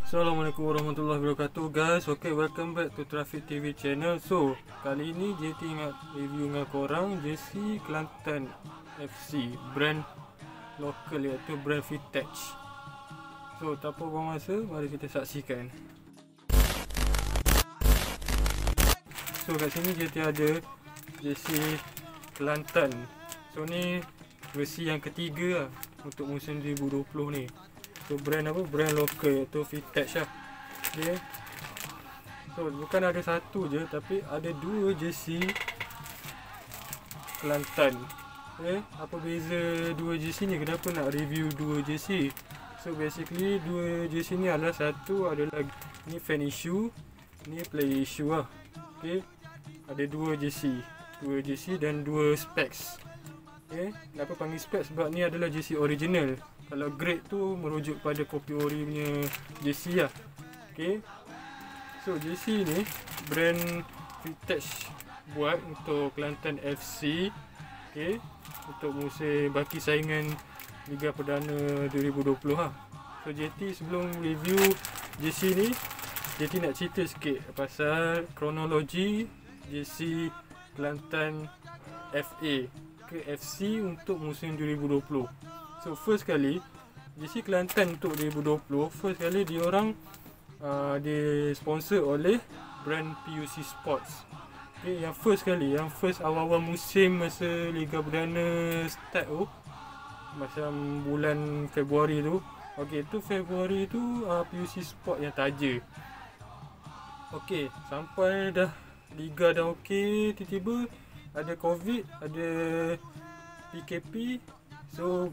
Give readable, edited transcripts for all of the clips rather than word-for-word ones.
Assalamualaikum warahmatullahi wabarakatuh guys. Okay, welcome back to Traffic TV channel. So, kali ni JT nak review dengan korang jersey Kelantan FC, brand lokal iaitu brand Vintage. So, tanpa buang masa, mari kita saksikan. So, kat sini JT ada jersey Kelantan. So, ni versi yang ketiga lah untuk musim 2020 ni. So brand apa? Brand lokal iaitu Vintage lah. Okay. So bukan ada satu je, tapi ada dua jersey Kelantan. Okay. Apa beza dua jersey ni? Kenapa nak review dua jersey? So basically dua jersey ni adalah, satu adalah ni fan issue, ni play issue lah. Okay. Ada dua jersey dan dua specs. Okay. Kenapa panggil specs? Sebab ni adalah jersey original. Kalau grade tu merujuk pada kopi ori punya jersey lah. Okay. So jersey ni brand Vintage buat untuk Kelantan FC. Okay. Untuk musim baki saingan Liga Perdana 2020 lah. So JT sebelum review jersey ni, JT nak cerita sikit pasal kronologi jersey Kelantan FA ke FC untuk musim 2020. So first kali jersey Kelantan untuk 2020, first kali diorang disponsor oleh brand PUC Sports. Okay, yang first awal-awal musim masa Liga Perdana start tu, macam bulan Februari tu. Okay, tu Februari tu PUC Sport yang taja. Okay, sampai dah Liga dah okay, tiba-tiba ada COVID, ada PKP. So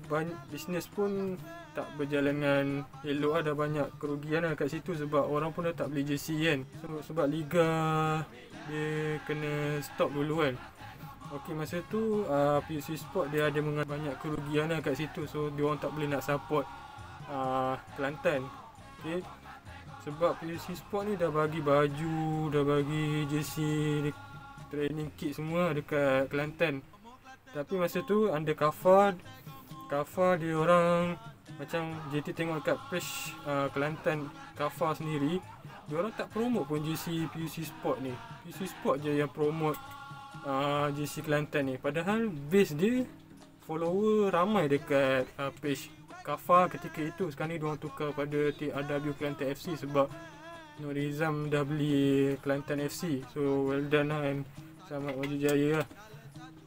bisnes pun tak berjalan dengan elok lah, dah banyak kerugian lah kat situ sebab orang pun dah tak beli jersey kan. So sebab Liga dia kena stop dulu kan. Okay, masa tu PUC Sport dia ada banyak kerugian lah kat situ. So dia orang tak boleh nak support Kelantan. Okay. Sebab PUC Sport ni dah bagi baju, dah bagi jersey, training kit semua dekat Kelantan. Tapi masa tu under cover dia orang, macam JT tengok kat page Kelantan cover sendiri, dia orang tak promote pun jersey PUC Sport ni. PUC Sport je yang promote jersey Kelantan ni. Padahal base dia follower ramai dekat page cover ketika itu. Sekarang ni dia orang tukar pada TRW Kelantan FC sebab Nur Rizam dah beli Kelantan FC. So well done lah, and selamat maju jaya lah.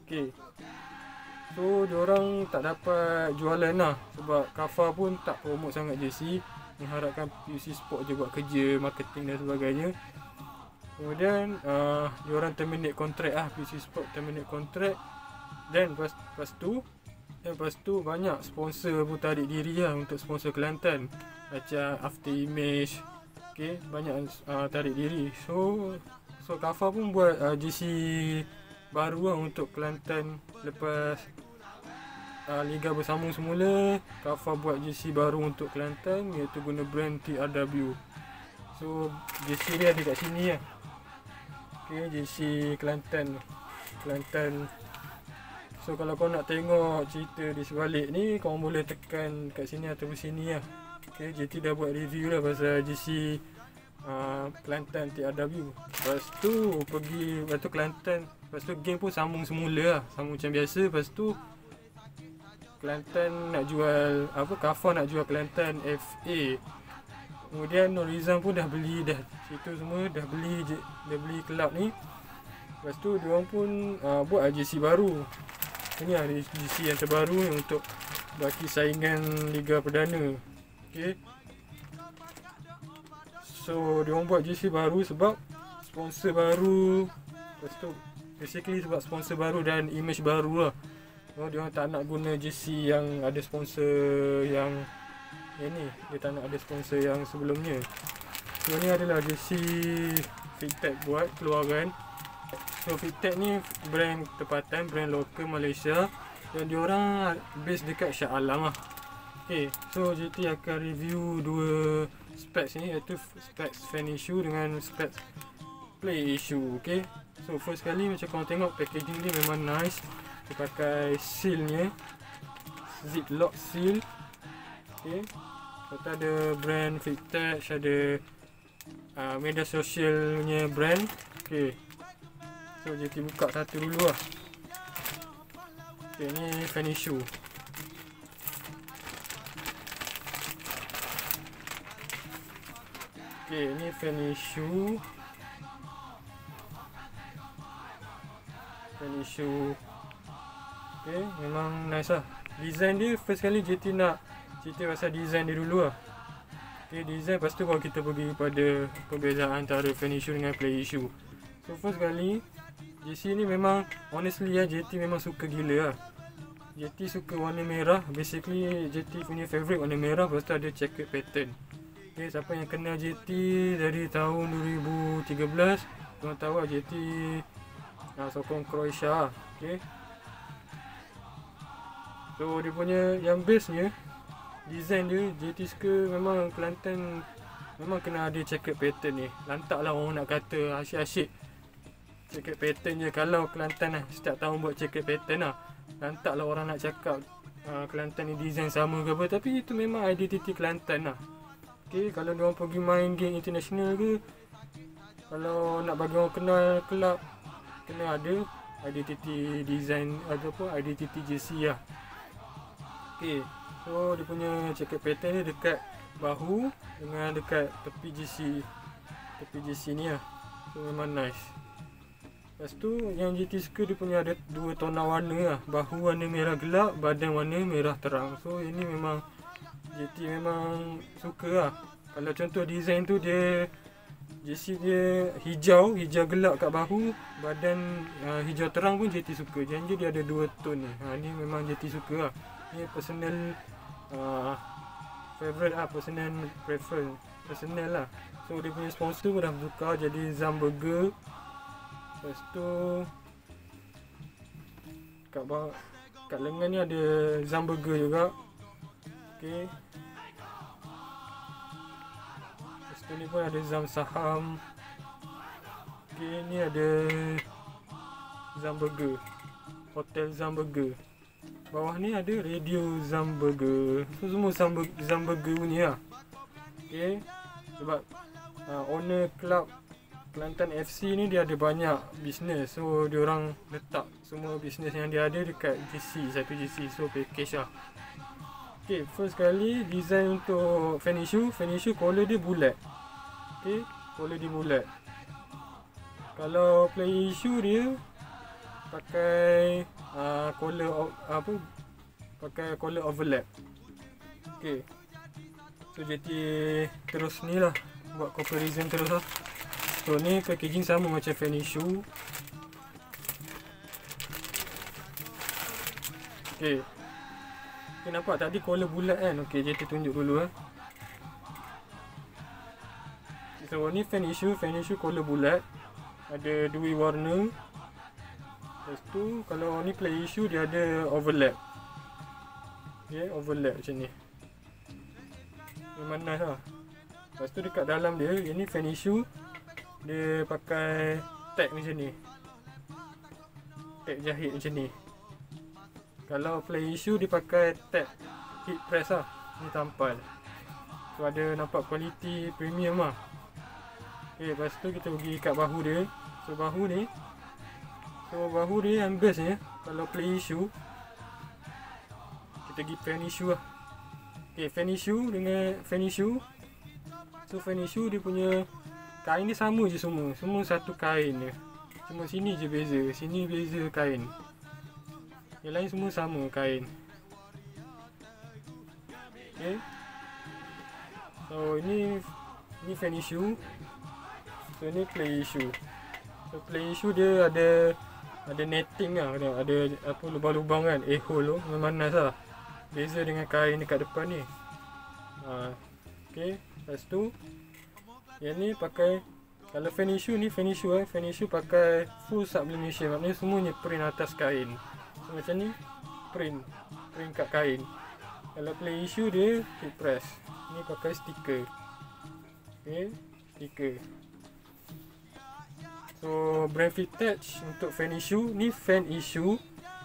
Okay. So diorang tak dapat jualan lah sebab Kafa pun tak promote sangat jersey, mengharapkan PUC Sport je buat kerja marketing dan sebagainya. Kemudian diorang terminate kontrak lah, PUC Sport terminate kontrak. Dan lepas tu banyak sponsor pun tarik diri lah untuk sponsor Kelantan, macam After Image. Okay, banyak tarik diri. So Kafa pun buat jersey baru lah untuk Kelantan. Lepas Liga bersambung semula, Kafa buat jersey baru untuk Kelantan iaitu guna brand TRW. So jersey dia ada kat sini lah. Okay, jersey Kelantan. So kalau kau nak tengok cerita di sebalik ni, kau boleh tekan kat sini atau sini lah. Okay, JT dah buat review lah pasal jersey Kelantan TRW. Lepas tu Kelantan, lepas tu game pun sambung semula lah, sambung macam biasa. Lepas tu Kelantan nak jual Kafa nak jual Kelantan FA. Kemudian Nur Rizam pun dah beli situ semua, dah beli kelab ni. Lepas tu diorang pun buat jersey baru. Ini lah jersey yang terbaru ni untuk baki saingan Liga Perdana. Okay. So diorang buat jersey baru sebab sponsor baru. Lepas tu basically sebab sponsor baru dan image baru lah. Diorang tak nak guna jersey yang ada sponsor yang ni. Dia tak nak ada sponsor yang sebelumnya. So ni adalah jersey Vintage buat keluaran. So Vintage ni brand tempatan, brand lokal Malaysia, dan diorang base dekat Shah Alam lah. Okay, so JT akan review dua specs ni, iaitu specs fan issue dengan specs play issue. Okay, so first kali macam korang tengok packaging ni memang nice. Dia pakai sealnya, ziplock seal. Okay. Lepas tu ada brand Fitech, ada media sosialnya brand. Okay, so JT buka satu dulu lah. Okay, ni Fanny Shoe. Okay, ni Fanny Shoe. Fanny Shoe. Okay, memang nice lah. Design dia first kali JT nak cerita pasal design dia dulu lah. Okay, design, lepas tu kalau kita pergi pada perbezaan antara Fanny Shoe dengan Play Shoe. So first kali JC ni memang honestly lah, JT memang suka gila lah. JT suka warna merah. Basically JT punya favourite warna merah. Lepas tu ada checkered pattern. Okay, siapa yang kenal JT dari tahun 2013, korang tahu lah JT sokong Croatia. Okay, so dia punya yang bestnya design dia, JT suka memang Kelantan memang kena ada checkered pattern ni. Lantak lah orang nak kata asyik-asyik checkered pattern je. Kalau Kelantan lah setiap tahun buat checkered pattern lah, lantak lah orang nak cakap Kelantan ni design sama ke apa. Tapi itu memang identiti Kelantan lah. Okay, kalau diorang pergi main game international ke, kalau nak bagi orang kenal kelab, kena ada identiti design ataupun identiti jersey lah. Okay, so dia punya checkered pattern ni dekat bahu dengan dekat tepi jersey ni lah. So memang nice. Lepas tu yang JT suka dia punya ada dua tona warna lah. Bahu warna merah gelap, badan warna merah terang. So ini memang JT memang suka lah. Kalau contoh design tu dia jersey dia hijau gelap kat bahu, badan hijau terang pun JT suka. Janji dia ada dua tone ni. Ni memang JT suka lah. Ni personal favorite lah, personal preference, personal lah. So dia punya sponsor pun dah bertukar jadi Zamburger. Lepas tu kat lengan ni ada Zamburger juga. Okay, lepas tu ni pun ada Zam Saham. Okay, ni ada Zamburger, Hotel Zamburger. Bawah ni ada Radio Zamburger. So semua Zamburger punya lah. Okay, sebab owner club Kelantan FC ni dia ada banyak bisnes. So dia orang letak semua bisnes yang dia ada dekat GC, satu GC. So package lah. Okay, first kali design untuk Fanny Shoe collar dia bulat. Okay, collar dia bulat. Kalau Play Shoe dia pakai collar pakai collar overlap. Okay, so JT terus ni lah buat comparison terus lah. So ni packaging sama macam Fanny Shoe. Okay, nampak tadi collar bulat kan. Okay, JT tunjuk dulu . So ni Fanny Shoe collar bulat, ada dua warna. Lepas tu kalau ni Play Shoe dia ada overlap. Okay, overlap macam ni. Memang nice lah. Lepas tu dekat dalam dia, ini Fanny Shoe dia pakai tag macam ni, tag jahit macam ni. Kalau Play Shoe dia pakai tag heat press lah, ni tampal. So ada nampak kualiti premium lah. Okay, lepas tu kita pergi kat bahu dia. So bahu dia yang best ni. Kalau Play Shoe, kita pergi Fanny Shoe lah. Okay, Fanny Shoe dengan Fanny Shoe. So Fanny Shoe dia punya kain dia sama je semua satu kain je. Cuma sini je beza, sini beza kain. Yang lain semua sama kain. Okay, so ini Fanny Shoe. So ni Play Shoe. So Play Shoe dia ada netting lah, ada apa lubang-lubang kan, hole tu. Memang nice lah. Beza dengan kain dekat depan ni. Okay, lepas tu yang ni pakai, kalau Fanny Shoe pakai full sublimation. Maknanya semuanya print atas kain. So macam ni print kat kain. Kalau Play Shoe dia heat press. Ni pakai stiker. Okay, stiker. So brand Fitech untuk Fanny Shoe, ni Fanny Shoe.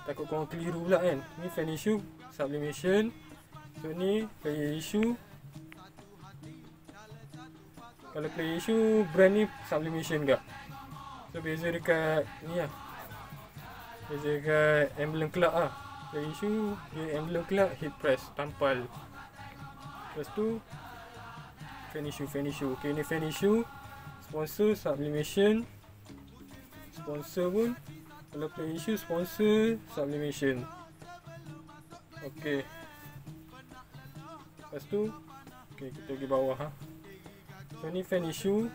Takut korang keliru pula kan. Ni Fanny Shoe sublimation. So ni Play Shoe Kalau play issue brand ni Sublimation ke. So beza dekat ni lah. Beza dekat emblem club lah. Play issue dia emblem club hit press tampal. Lepas tu fan issue. Okay, ni fan issue. Sponsor Sublimation. Sponsor pun kalau play issue sponsor Sublimation. Okay. Lepas tu okay, kita pergi bawah ha. So ni fan issue.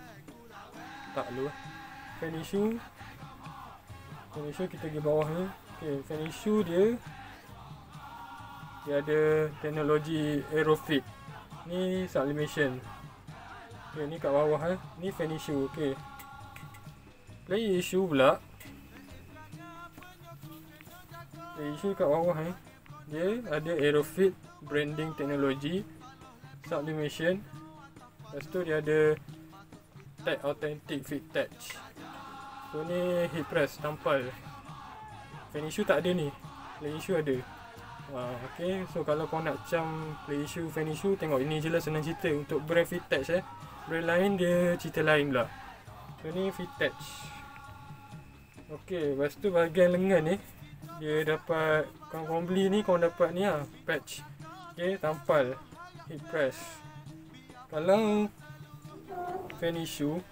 Tak lu. Fan issue kita pergi bawah ni. Okay, fan issue dia ada teknologi Aerofit. Ni Sublimation. Okay, ni kat bawah ha. Ni fan issue. Okay. Play issue pula. Play issue kat bawah ni. Dia ada Aerofit branding teknologi Sublimation. Lepas tu dia ada tag authentic fit touch. So ni hit press tampal. Fan issue tak ada ni. Play issue ada. Okay, so kalau kau nak cam play issue, fan issue, tengok ini je lah, senang cerita. Untuk brand fit touch brand lain dia cerita lain pula. So ni fit touch. Okay, lepas tu bahagian lengan ni dia dapat, kau beli ni kau dapat ni lah, patch. Okay, tampal hit press. Kalau fan issue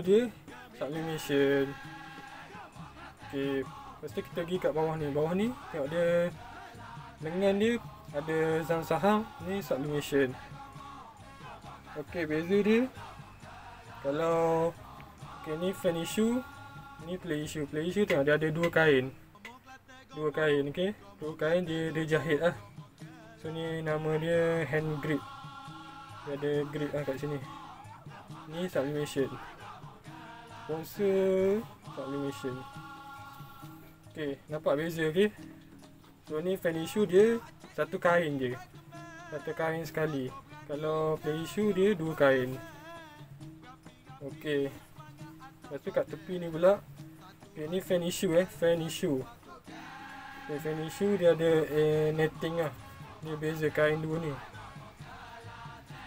dia Sublimation. Okay, lepas tu kita pergi kat bawah ni. Bawah ni tengok dia lengan dia ada zam saham, ni Sublimation. Okay, beza dia kalau okay, ni fan issue, ni play issue. Play issue tengok dia ada dua kain. Okay, dua kain dia jahit lah. So ni nama dia hand grip. Dia ada grip lah kat sini. Ni Sublimation. Sponsor Sublimation. Okay, nampak beza okay. So ni fan issue dia satu kain je. Satu kain sekali. Kalau play issue dia dua kain. Okay. Lepas tu kat tepi ni pula. Okay, ni fan issue fan issue. Okay, fan issue dia ada netting lah. Ni beza kain dua ni.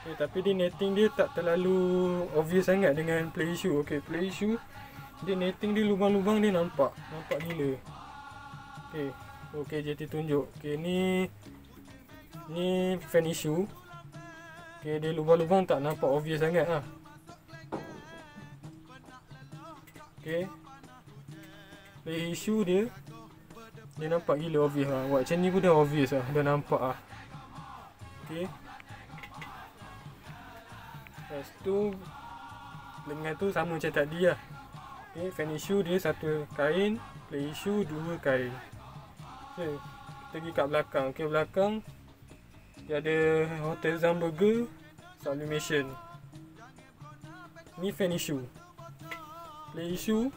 Okay, tapi dia netting dia tak terlalu obvious sangat dengan play issue. Okay, play issue dia netting dia lubang-lubang dia nampak gila. Okay, JT tunjuk. Okay, ni fan issue. Okay, dia lubang-lubang tak nampak obvious sangat lah. Okay, play issue dia nampak gila obvious lah. Buat macam ni pun dah obvious lah, dah nampak lah. Okay, lepas tu lengan tu sama macam tadi lah. Okay, fan issue dia satu kain, play issue dua kain. Okay, kita pergi kat belakang. Okay, belakang dia ada Hotel Zumburger Sublimation. Ni fan issue. Play issue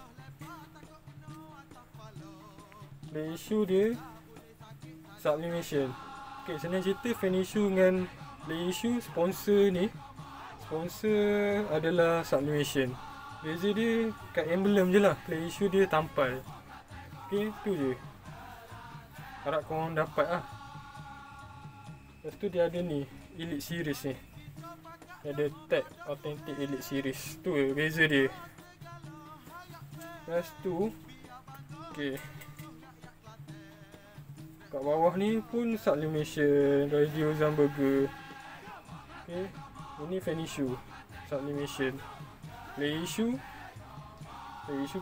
dia Sublimation. Okay, senang cerita fan issue dengan play issue sponsor ni. Sponsor adalah Sublimation. Beza dia kat emblem je lah. Play issue dia tampal. Okay, tu je. Harap korang dapat lah. Lepas tu dia ada ni Elite Series ni. Dia ada tag authentic Elite Series. Tu beza dia. Lepas tu okay, kat bawah ni pun Sublimation, Radio Zumburger. Okay, ini fan issue Sublimation. Play issue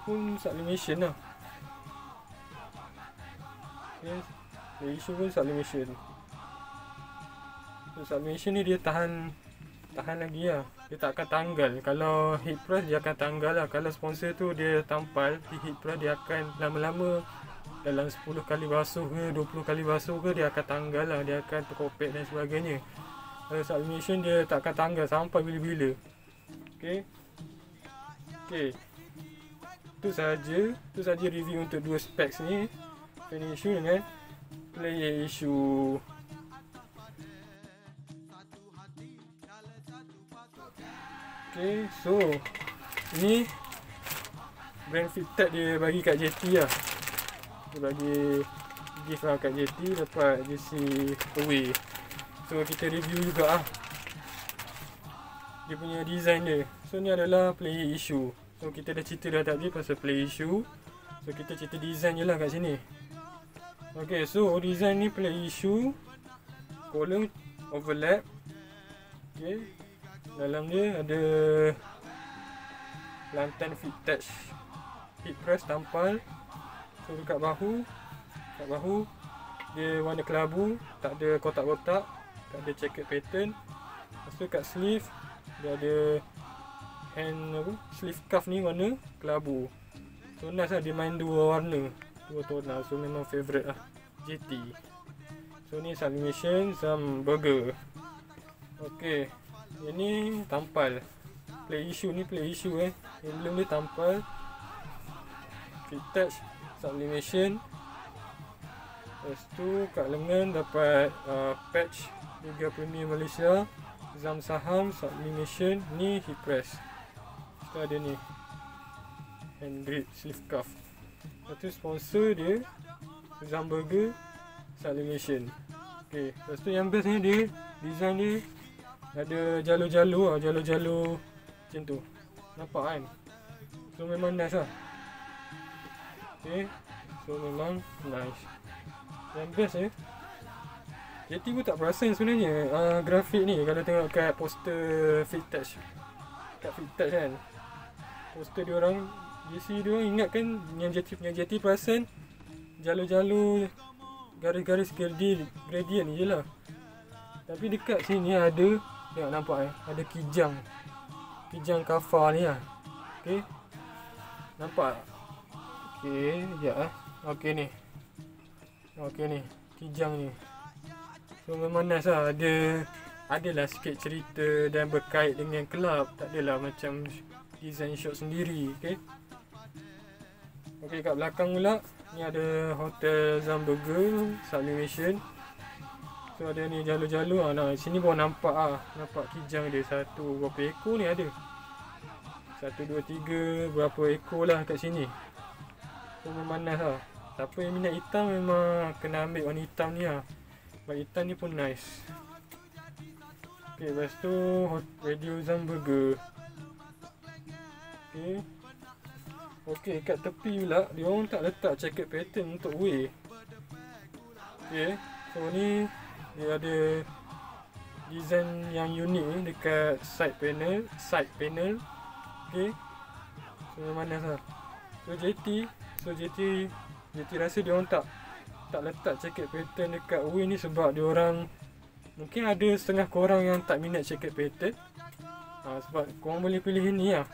pun Sublimation lah. Okay, play issue pun Sublimation. So, Sublimation ni dia tahan lagi lah. Dia tak akan tanggal. Kalau hit press dia akan tanggal lah. Kalau sponsor tu dia tampal, di hit press dia akan lama-lama dalam 10 kali basuh ke 20 kali basuh ke dia akan tanggal lah. Dia akan terkopek dan sebagainya. Kalau Sublimation dia tak akan tanggal sampai bila-bila. Okay, tu saja review untuk dua specs ni, fan issue dengan play issue. Okay, so ni brand fitted dia bagi kat JT lah. Dia bagi gift lah kat JT, dapat JC away. So kita review juga lah. dia punya design dia. So ni adalah player issue. So kita dah cerita dah tadi pasal player issue. So kita cerita design je lah kat sini. Okay, so design ni player issue, column overlap. Okay, dalam dia ada lantan fit touch, hip press tampal. So dekat bahu dia warna kelabu, tak ada kotak-kotak, tak ada checkered pattern. Lepas tu kat sleeve dia ada sleeve cuff ni warna kelabu. So nice lah, dia main dua warna, dua tonal. So memang favourite lah JT. So ni sublimation Zamburger. Okay, ini tampal play issue ni, play issue emblem dia tampal, fit touch, sublimation. Lepas tu kat lengan dapat patch Liga Premier Malaysia, Zam Saham, sublimation. Ni hip press. Kita ada ni hand grip sleeve cuff. Lepas tu sponsor dia Zamburger, sublimation. Okay, lepas tu yang best ni dia design dia ada jalur-jalur macam tu. Nampak kan? So memang nice lah. Okay, so memang nice. Yang best JT pun tak perasan sebenarnya grafik ni. Kalau tengok kat poster Fit Touch, kat Fit Touch kan, poster dia orang JC dia orang ingat kan yang JT perasan jalur-jalur, garis-garis gradient je lah. Tapi dekat sini ada, tengok nampak ada kijang kafar ni lah. Okay, nampak? Okay, sekejap Okay ni, kijang ni. So memang nice lah. Adalah sikit cerita dan berkait dengan kelab. Tak adalah macam design shop sendiri. Okay, kat belakang pula ni ada Hotel Zamburger sublimation. So ada ni jalur-jalur. Nah, sini baru nampak nampak kijang dia. Satu berapa ekor ni ada? 1, 2, 3 berapa ekor lah kat sini. So memang nice lah. Siapa yang minat hitam memang kena ambil warna hitam ni lah. Sebab hitam ni pun nice. Okay, lepas tu radio Zamburger. Okay, kat tepi pula dia orang tak letak checkered pattern untuk way. Okay, so ni dia ada design yang unik ni dekat side panel. Okay, so memang nice lah. So JT rasa dia orang tak letak checkered pattern dekat way ni sebab dia orang mungkin ada setengah korang yang tak minat checkered pattern. Sebab korang boleh pilih ni lah.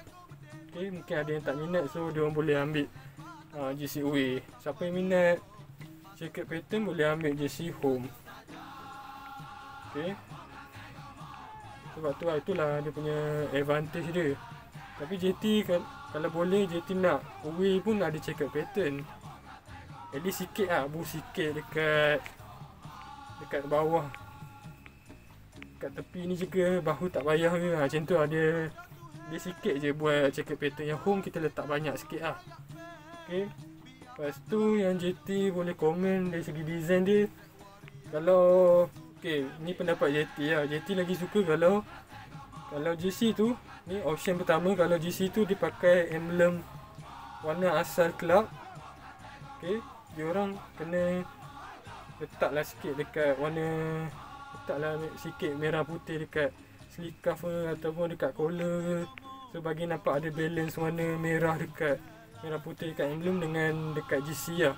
Okay, mungkin ada yang tak minat, so dia orang boleh ambil JC Way. Siapa yang minat checkered pattern boleh ambil JC Home. Okay, sebab tu itulah dia punya advantage dia. Tapi JT kalau boleh JT nak way pun ada checkered pattern. At least sikit lah, sikit dekat bawah. Kat tepi ni juga bahu tak payah ke. Macam tu lah, dia sikit je buat checkered pattern. Yang home kita letak banyak sikit lah. Okay, lepas tu yang JT boleh komen dari segi design dia. Kalau ni pendapat JT lah. JT lagi suka kalau JC tu, ni option pertama, kalau JC tu dia pakai emblem warna asal club. Okay, dia orang kena letaklah sikit dekat letaklah sikit merah putih dekat sleeve cuff ataupun dekat collar, so bagi nampak ada balance warna merah putih dekat emblem dengan dekat GC lah.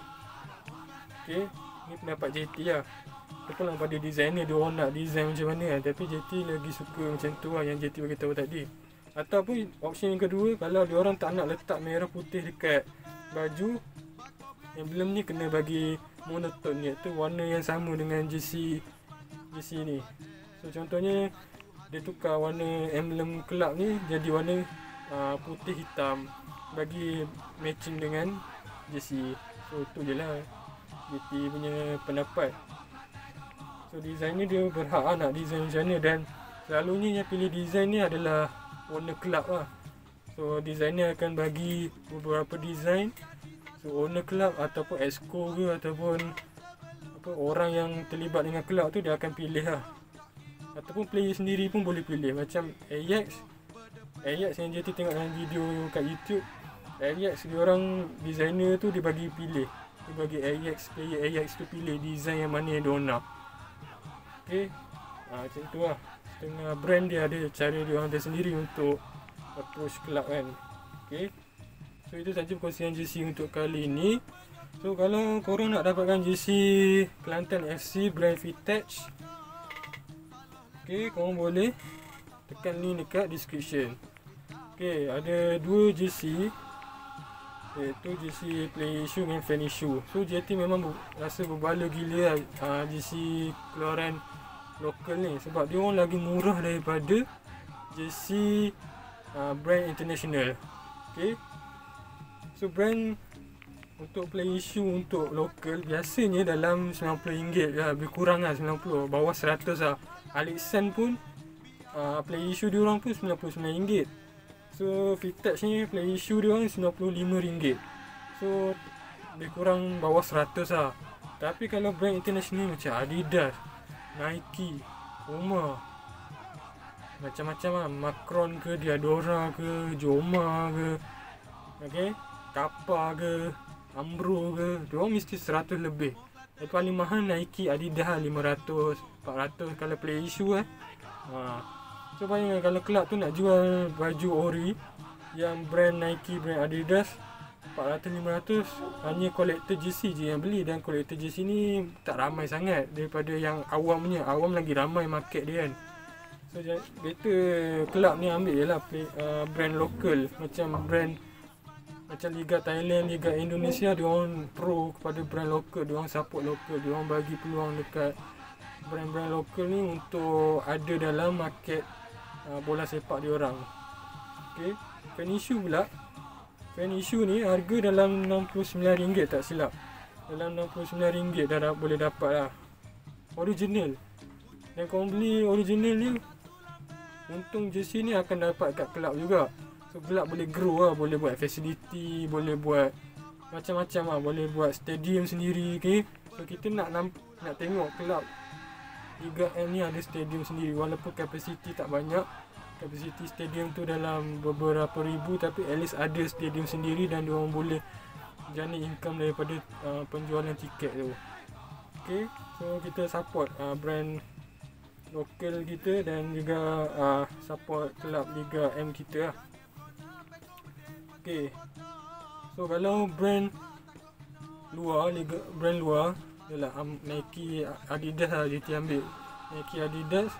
Okay, ni pendapat JT lah. Terpulang pada designer, dia orang nak design macam mana lah. Tapi JT lagi suka macam tu lah yang JT beritahu tadi. Ataupun option yang kedua, kalau dia orang tak nak letak merah putih dekat baju, emblem ni kena bagi monoton, iaitu warna yang sama dengan GC ni. So contohnya dia tukar warna emblem kelab ni jadi warna putih hitam, bagi matching dengan GC. So tu je lah JT punya pendapat. So designer dia berhak nak design macam mana, dan selalunya yang pilih design ni adalah owner club lah. So designer akan bagi beberapa design. So owner club ataupun exco ke ataupun orang yang terlibat dengan club tu, dia akan pilih lah. ataupun player sendiri pun boleh pilih. Macam Ajax yang JT tengok dalam video kat YouTube, Ajax diorang designer tu dia bagi pilih, dia bagi player Ajax tu pilih design yang mana yang diorang nak. Okay, macam tu lah. Setengah brand dia ada cara diorang ada sendiri untuk approach club kan. Okay, so itu saja perkongsian jersey untuk kali ini. So kalau korang nak dapatkan jersey Kelantan FC brand Vintage, okay, korang boleh tekan link dekat description. Okay, ada 2 jersey, iaitu jersey play issue dengan fan issue. So JT memang rasa berbala gila jersey keluaran lokal ni, sebab dia orang lagi murah daripada jersey brand international. Okay, so brand untuk play issue untuk lokal biasanya dalam RM90 lah, lebih kurang lah 90, bawah 100 lah. Alexan pun play issue diorang pun RM99. So Vintage ni play issue diorang RM95. So lebih kurang bawah 100 lah. Tapi kalau brand international macam Adidas, Nike, Puma, macam-macam lah, Macron ke, Diadora ke, Joma ke, okay, Kappa ke, Umbro ke, diorang mesti 100 lebih. Yang paling mahal Nike, Adidas 500, 400 kalau play issue So bayangkan kalau kelab tu nak jual baju ori yang brand Nike, brand Adidas 400-500, hanya collector jersey je yang beli. Dan collector jersey ni tak ramai sangat daripada yang awamnya. Awam lagi ramai market dia kan. So better kelab ni ambil je lah brand lokal. Macam brand macam Liga Thailand, Liga Indonesia, dia orang pro kepada brand lokal, dia orang support lokal, dia orang bagi peluang dekat brand-brand lokal ni untuk ada dalam market bola sepak dia orang. Okey, fan issue pula. Fan issue ni harga dalam RM69 tak silap. Dalam RM69 dah boleh dapat lah. Original. Dan kalau beli original ni, untung jersey ni akan dapat kat kelab juga. So kelab boleh grow lah, boleh buat facility, boleh buat macam-macam lah, boleh buat stadium sendiri. Okay, so kita nak tengok kelab Liga M ni ada stadium sendiri, walaupun kapasiti tak banyak. Kapasiti stadium tu dalam beberapa ribu, tapi at least ada stadium sendiri dan diorang boleh jana income daripada penjualan tiket tu. Okay, so kita support brand lokal kita dan juga support kelab Liga M kita lah. Okay, so kalau brand luar, brand luar ialah Nike, Adidas lah JT ambil. Nike, Adidas,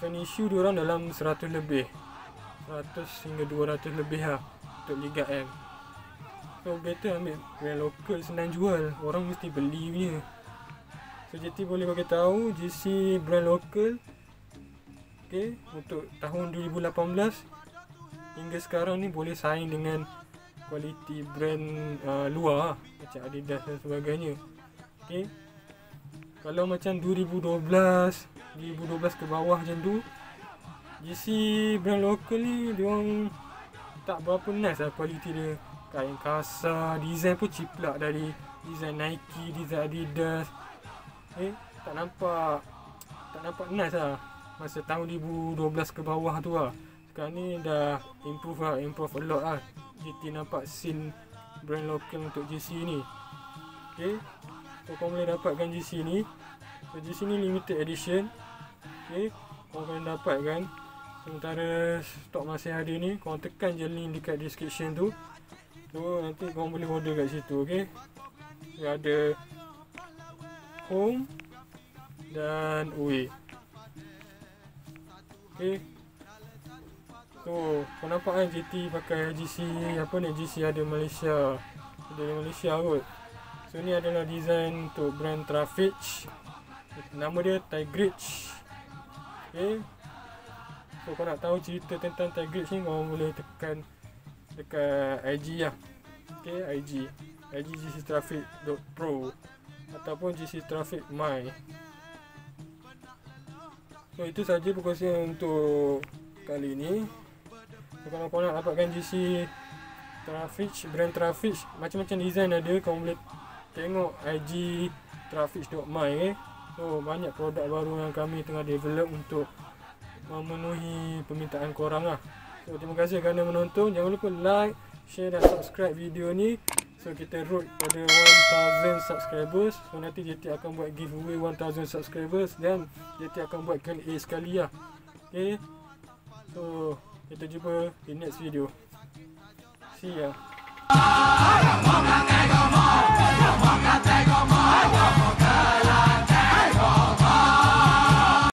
fan issue diorang dalam 100 lebih, 100 hingga 200 lebih lah untuk Liga M. So better ambil brand lokal, senang jual, orang mesti beli punya. So JT boleh bagi tahu jersey brand lokal, okay, untuk tahun 2018 hingga sekarang ni boleh saing dengan kualiti brand luar macam Adidas dan sebagainya. Okay, kalau macam 2012 ke bawah macam tu, jersey brand lokal ni diorang tak berapa nice lah kualiti dia. Kain kasar, design pun ciplak dari design Nike, design Adidas. Tak nampak nice lah masa tahun 2012 ke bawah tu lah. Sekarang ni dah improve a lot lah. JT nampak scene brand lokal untuk jersey ni. Okay, so korang boleh dapatkan jersey ni. So jersey ni limited edition. Okay, korang boleh dapatkan. Sementara stok masih ada ni, korang tekan je link dekat description tu. So nanti korang boleh order kat situ. Okay, so ada home dan away. Okay, so kau nampak kan JT pakai jersey apa ni, jersey ada Malaysia, ada Malaysia kot. So ni adalah design untuk brand Traffic, nama dia Tigridge. Okay, so kau nak tahu cerita tentang Tigridge ni, kau boleh tekan dekat IG lah. Okay, IG jctraffic.pro ataupun jctraffic.my. So itu saja perkongsian untuk kali ini. So, kalau kau nak dapatkan jersey Traffic, brand Traffic, macam-macam design ada, kau boleh tengok IG traffic.my. So banyak produk baru yang kami tengah develop untuk memenuhi permintaan korang lah. So terima kasih kerana menonton. Jangan lupa like, share dan subscribe video ni. So kita road pada 1000 subscribers. So nanti JT akan buat giveaway 1000 subscribers dan JT akan buat Q&A sekali lah. Okay. So kita jumpa di next video. See ya.